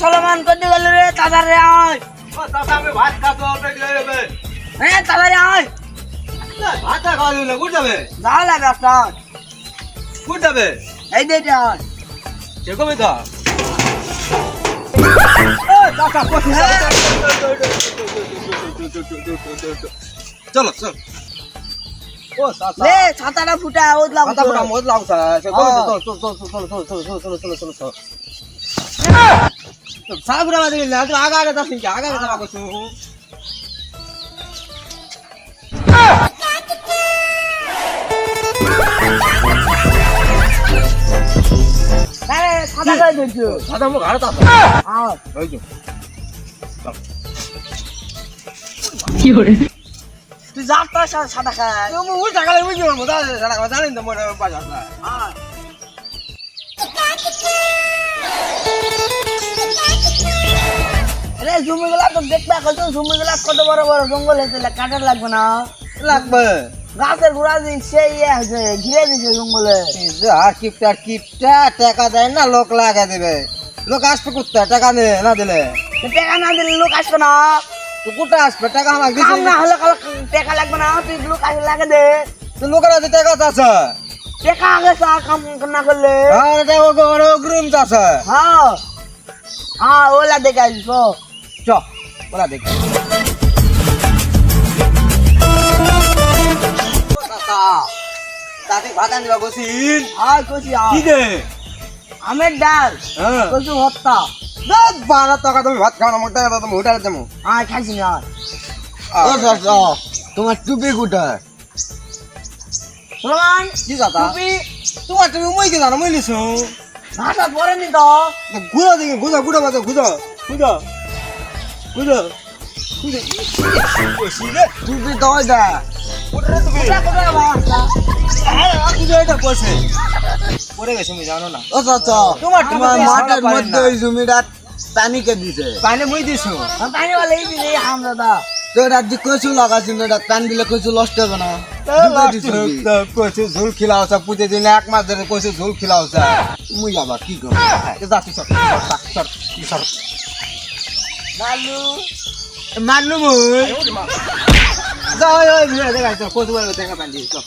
সলমান করতে গেল রে তাড়াতাড়ি আয় ও চাচা আমি ভাত খাবো পেট হয়ে যাবে হ্যাঁ তাড়াতাড়ি আয় ভাত খাওয়া দিলে কোথায় যাবে যা লাগে আপনার কোথায় যাবে এই দে আয় কে কবে তো চাচা চলো চলো ও চাচা লে ছাতাটা ফুটা ওদলা মাথা পুরা মদ লাগছে চলো সাবুরা বাদে না তো আগা আগা দাসিন কি আগা আগা করছো আরে ছাতা কই দিছো সাদা মো ঘাড় তাছ আয় ওই যে তুই যা তো ছাতা খা তুমি উল্টা গালে বুঝি মো দা সারা কথা জানেন তো মোর বাজার না আয় আরে জমিগুলা তো দেখবা কত জমিগুলা কত বড় বড় জঙ্গল হয়েছে কাটার লাগবে না লাগবে গাছের গোড়া দিয়ে সেই আছে ঘিরে দিয়েছে জঙ্গলে আর কিপটা টাকা দেয় না লোক লাগা দেবে লোক আসবে কোথা টাকা না দিলে টাকা না দিলে লোক আসবে না তো কোথা আসবে টাকা আমাকে কাম দিছে না হলে টাকা লাগবে না তুই লোক আসে লাগে দে তো লোকের আছে টাকা আছে টাকা আগে চা কাম না করলে আর টাকা বড় গ্রুম আছে হ্যাঁ হ্যাঁ ওলা দেখে আসিস চ ওরা দেখ তাতে ভাত আনবা বসিন আয় কষি কি দে আমের ডাল হ্যাঁ কচু ভর্তা 12 টাকা তুমি ভাত খাও না মোটা তুমি হোটেলে দেবো আয় খাইছি না তোমার টুপি কোথায় সলমান কি কথা টুপি তোমার টুপি মই কি জানো মই লিছো ভাষা পড়েনি তো ঘুরো দেখি ঘুরো বাজে ঘুরো টুপি তো ওই দা কোথায় কোথায় ভাষা পরে গেছে আমি জানো না ও চাচা তোমার মাঠের মধ্যে ওই জমিটা পানিকে দিছে পানি মই দিছো পানি वाले ही दिले हम दादा তো রাজ্য কচু লাগাছিল এটা টান দিলে কচু নষ্ট হবে না কচু ঝোল খিলাওছা পুজো দিন 1 মাস ধরে কচু ঝোল খিলাওছা মুই আবার কি করব যাচ্ছি সর लालू মানলু মুই যাও ওই ভিড়ে দেখাইছো কচু বলে দেখা পান দিছো